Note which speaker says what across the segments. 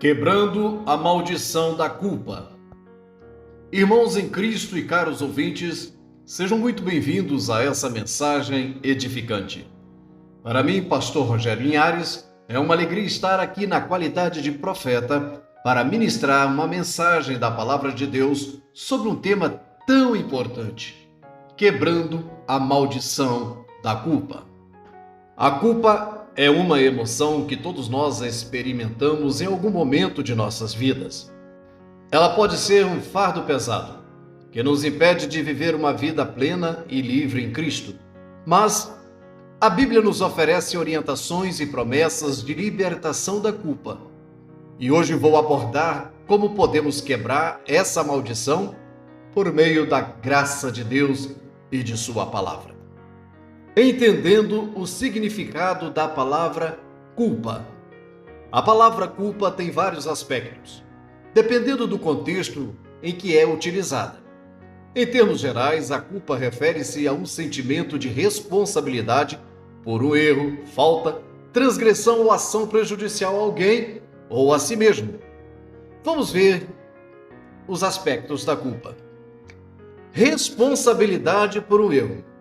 Speaker 1: Quebrando a maldição da culpa. Irmãos em Cristo e caros ouvintes, sejam muito bem-vindos a essa mensagem edificante. Para mim, pastor Rogério Linhares, é uma alegria estar aqui na qualidade de profeta para ministrar uma mensagem da palavra de Deus sobre um tema tão importante: quebrando a maldição da culpa. A culpa é uma emoção que todos nós experimentamos em algum momento de nossas vidas. Ela pode ser um fardo pesado, que nos impede de viver uma vida plena e livre em Cristo. Mas a Bíblia nos oferece orientações e promessas de libertação da culpa. E hoje vou abordar como podemos quebrar essa maldição por meio da graça de Deus e de sua palavra. Entendendo o significado da palavra culpa. A palavra culpa tem vários aspectos, dependendo do contexto em que é utilizada. Em termos gerais, a culpa refere-se a um sentimento de responsabilidade por um erro, falta, transgressão ou ação prejudicial a alguém ou a si mesmo. Vamos ver os aspectos da culpa. Responsabilidade por um erro.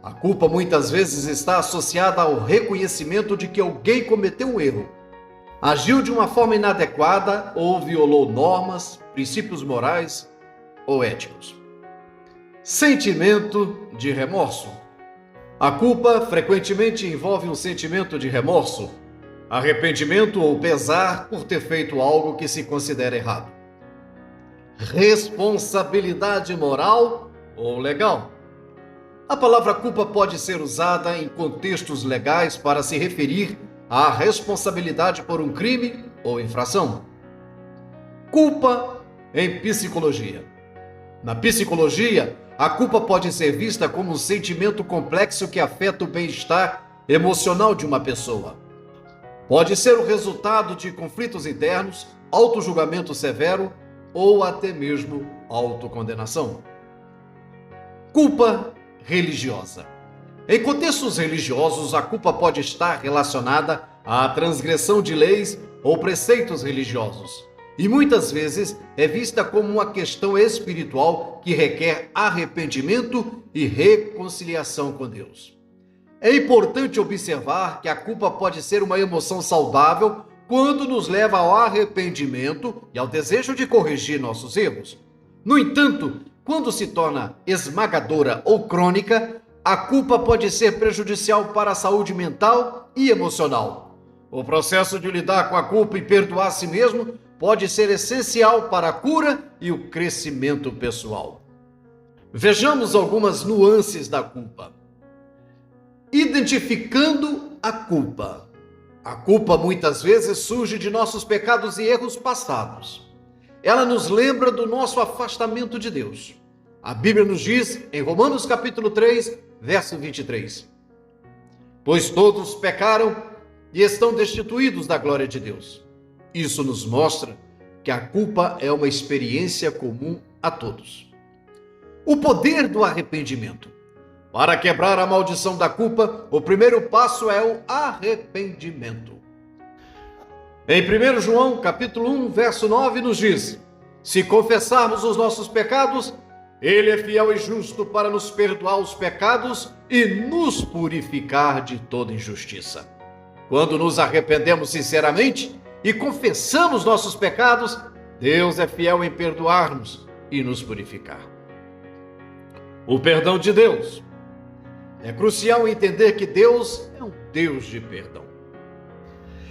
Speaker 1: A culpa muitas vezes está associada ao reconhecimento de que alguém cometeu um erro, agiu de uma forma inadequada ou violou normas, princípios morais ou éticos. Sentimento de remorso. A culpa frequentemente envolve um sentimento de remorso, arrependimento ou pesar por ter feito algo que se considera errado. Responsabilidade moral ou legal. A palavra culpa pode ser usada em contextos legais para se referir à responsabilidade por um crime ou infração. Culpa em psicologia. Na psicologia, a culpa pode ser vista como um sentimento complexo que afeta o bem-estar emocional de uma pessoa. Pode ser o resultado de conflitos internos, autojulgamento severo ou até mesmo autocondenação. Culpa religiosa. Em contextos religiosos, a culpa pode estar relacionada à transgressão de leis ou preceitos religiosos, e muitas vezes é vista como uma questão espiritual que requer arrependimento e reconciliação com Deus. É importante observar que a culpa pode ser uma emoção saudável quando nos leva ao arrependimento e ao desejo de corrigir nossos erros. No entanto, quando se torna esmagadora ou crônica, a culpa pode ser prejudicial para a saúde mental e emocional. O processo de lidar com a culpa e perdoar a si mesmo pode ser essencial para a cura e o crescimento pessoal. Vejamos algumas nuances da culpa. Identificando a culpa. A culpa muitas vezes surge de nossos pecados e erros passados. Ela nos lembra do nosso afastamento de Deus. A Bíblia nos diz, em Romanos capítulo 3, verso 23, pois todos pecaram e estão destituídos da glória de Deus. Isso nos mostra que a culpa é uma experiência comum a todos. O poder do arrependimento. Para quebrar a maldição da culpa, o primeiro passo é o arrependimento. Em 1 João, capítulo 1, verso 9, nos diz, se confessarmos os nossos pecados, Ele é fiel e justo para nos perdoar os pecados e nos purificar de toda injustiça. Quando nos arrependemos sinceramente e confessamos nossos pecados, Deus é fiel em perdoar-nos e nos purificar. O perdão de Deus. É crucial entender que Deus é um Deus de perdão.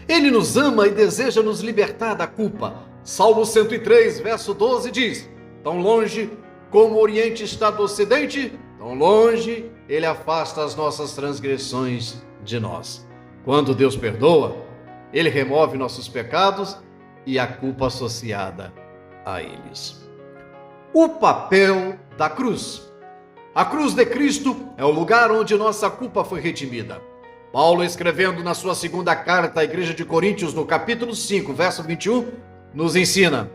Speaker 1: Ele nos ama e deseja nos libertar da culpa. Salmo 103, verso 12 diz, tão longe como o Oriente está do Ocidente, tão longe Ele afasta as nossas transgressões de nós. Quando Deus perdoa, Ele remove nossos pecados e a culpa associada a eles. O papel da cruz. A cruz de Cristo é o lugar onde nossa culpa foi redimida. Paulo, escrevendo na sua segunda carta à igreja de Coríntios, no capítulo 5, verso 21, nos ensina: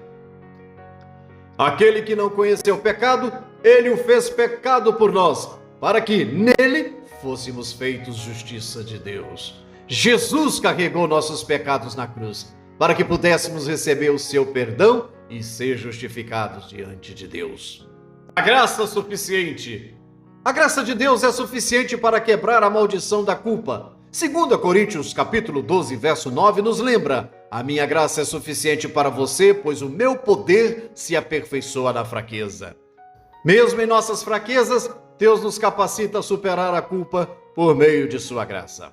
Speaker 1: aquele que não conheceu o pecado, ele o fez pecado por nós, para que nele fôssemos feitos justiça de Deus. Jesus carregou nossos pecados na cruz para que pudéssemos receber o seu perdão e ser justificados diante de Deus. A graça suficiente. A graça de Deus é suficiente para quebrar a maldição da culpa. 2 Coríntios capítulo 12, verso 9 nos lembra: a minha graça é suficiente para você, pois o meu poder se aperfeiçoa na fraqueza. Mesmo em nossas fraquezas, Deus nos capacita a superar a culpa por meio de sua graça.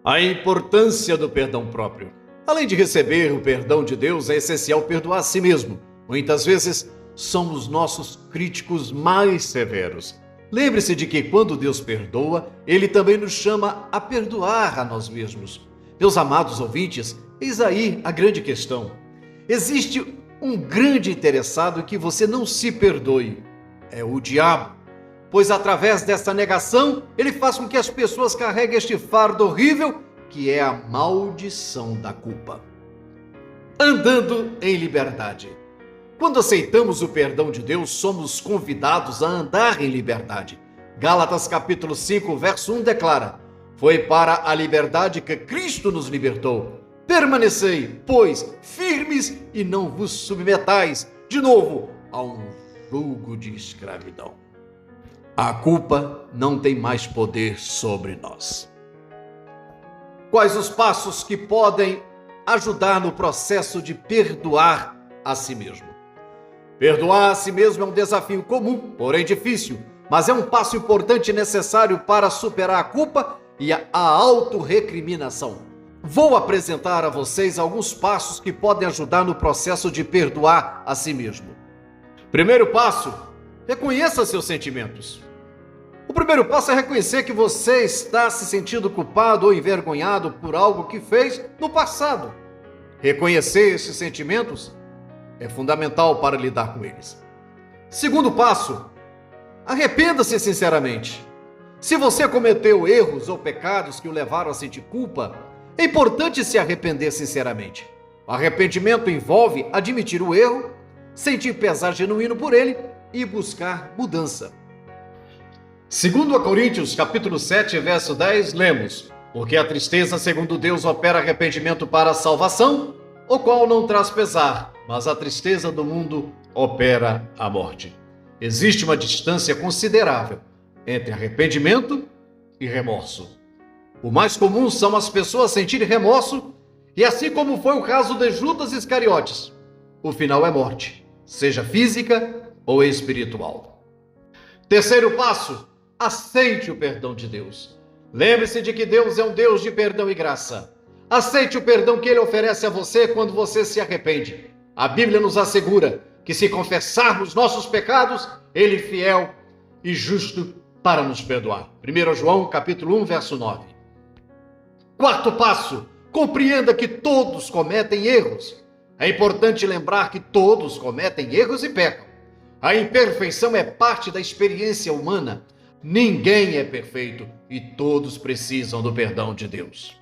Speaker 1: A importância do perdão próprio. Além de receber o perdão de Deus, é essencial perdoar a si mesmo. Muitas vezes, somos nossos críticos mais severos. Lembre-se de que quando Deus perdoa, Ele também nos chama a perdoar a nós mesmos. Meus amados ouvintes, eis aí a grande questão. Existe um grande interessado em que você não se perdoe. É o diabo. Pois através dessa negação, ele faz com que as pessoas carreguem este fardo horrível, que é a maldição da culpa. Andando em liberdade. Quando aceitamos o perdão de Deus, somos convidados a andar em liberdade. Gálatas capítulo 5, verso 1 declara: foi para a liberdade que Cristo nos libertou. Permanecei, pois, firmes e não vos submetais, de novo, a um jugo de escravidão. A culpa não tem mais poder sobre nós. Quais os passos que podem ajudar no processo de perdoar a si mesmo? Perdoar a si mesmo é um desafio comum, porém difícil, mas é um passo importante e necessário para superar a culpa e a autorrecriminação. Vou apresentar a vocês alguns passos que podem ajudar no processo de perdoar a si mesmo. Primeiro passo: reconheça seus sentimentos. O primeiro passo é reconhecer que você está se sentindo culpado ou envergonhado por algo que fez no passado. Reconhecer esses sentimentos é fundamental para lidar com eles. Segundo passo: arrependa-se sinceramente. Se você cometeu erros ou pecados que o levaram a sentir culpa, é importante se arrepender sinceramente. O arrependimento envolve admitir o erro, sentir pesar genuíno por ele e buscar mudança. 2 Coríntios capítulo 7, verso 10, lemos: porque a tristeza, segundo Deus, opera arrependimento para a salvação, o qual não traz pesar, mas a tristeza do mundo opera a morte. Existe uma distância considerável entre arrependimento e remorso. O mais comum são as pessoas sentirem remorso, e assim como foi o caso de Judas Iscariotes, o final é morte, seja física ou espiritual. Terceiro passo: aceite o perdão de Deus. Lembre-se de que Deus é um Deus de perdão e graça. Aceite o perdão que Ele oferece a você quando você se arrepende. A Bíblia nos assegura que se confessarmos nossos pecados, Ele é fiel e justo para nos perdoar. 1 João capítulo 1, verso 9. Quarto passo: compreenda que todos cometem erros. É importante lembrar que todos cometem erros e pecam. A imperfeição é parte da experiência humana. Ninguém é perfeito e todos precisam do perdão de Deus.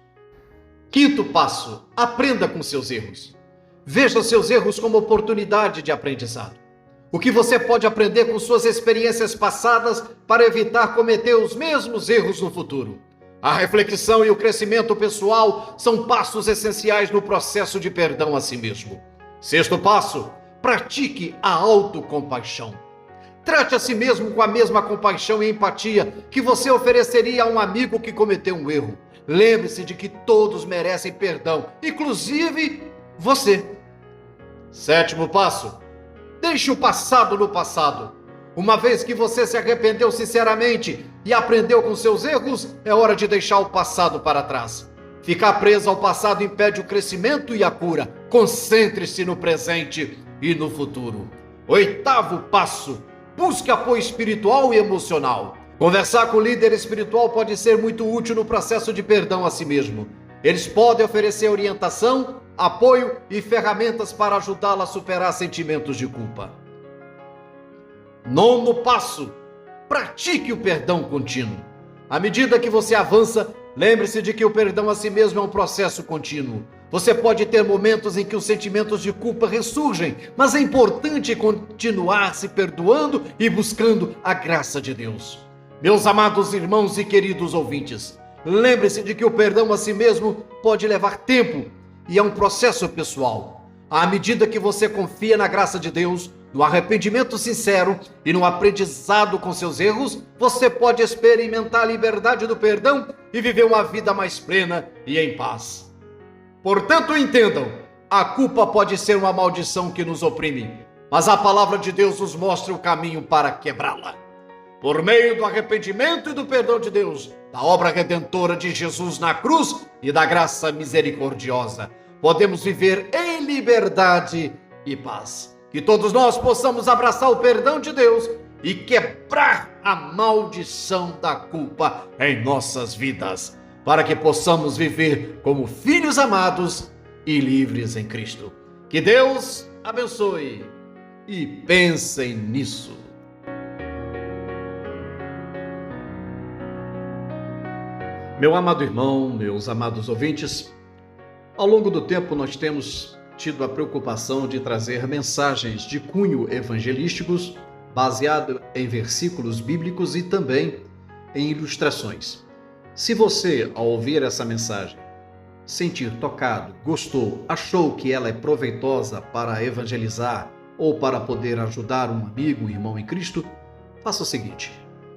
Speaker 1: Quinto passo: aprenda com seus erros. Veja seus erros como oportunidade de aprendizado. O que você pode aprender com suas experiências passadas para evitar cometer os mesmos erros no futuro. A reflexão e o crescimento pessoal são passos essenciais no processo de perdão a si mesmo. Sexto passo: pratique a autocompaixão. Trate a si mesmo com a mesma compaixão e empatia que você ofereceria a um amigo que cometeu um erro. Lembre-se de que todos merecem perdão, inclusive você. Sétimo passo: deixe o passado no passado. Uma vez que você se arrependeu sinceramente e aprendeu com seus erros, é hora de deixar o passado para trás. Ficar preso ao passado impede o crescimento e a cura. Concentre-se no presente e no futuro. Oitavo passo: busque apoio espiritual e emocional. Conversar com o líder espiritual pode ser muito útil no processo de perdão a si mesmo. Eles podem oferecer orientação, apoio e ferramentas para ajudá-lo a superar sentimentos de culpa. Nono passo: pratique o perdão contínuo. À medida que você avança, lembre-se de que o perdão a si mesmo é um processo contínuo. Você pode ter momentos em que os sentimentos de culpa ressurgem, mas é importante continuar se perdoando e buscando a graça de Deus. Meus amados irmãos e queridos ouvintes, lembre-se de que o perdão a si mesmo pode levar tempo e é um processo pessoal. À medida que você confia na graça de Deus, no arrependimento sincero e no aprendizado com seus erros, você pode experimentar a liberdade do perdão e viver uma vida mais plena e em paz. Portanto, entendam, a culpa pode ser uma maldição que nos oprime, mas a palavra de Deus nos mostra o caminho para quebrá-la. Por meio do arrependimento e do perdão de Deus, da obra redentora de Jesus na cruz e da graça misericordiosa, podemos viver em liberdade e paz. Que todos nós possamos abraçar o perdão de Deus e quebrar a maldição da culpa em nossas vidas, para que possamos viver como filhos amados e livres em Cristo. Que Deus abençoe e pensem nisso. Meu amado irmão, meus amados ouvintes, ao longo do tempo nós temos tido a preocupação de trazer mensagens de cunho evangelísticos, baseado em versículos bíblicos e também em ilustrações. Se você, ao ouvir essa mensagem, sentir tocado, gostou, achou que ela é proveitosa para evangelizar ou para poder ajudar um amigo, um irmão em Cristo, faça o seguinte: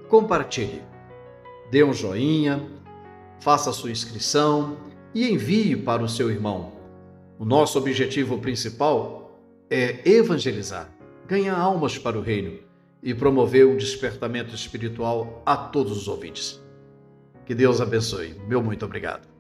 Speaker 1: compartilhe, dê um joinha, faça a sua inscrição e envie para o seu irmão. O nosso objetivo principal é evangelizar, ganhar almas para o reino e promover um despertamento espiritual a todos os ouvintes. Que Deus abençoe. Meu muito obrigado.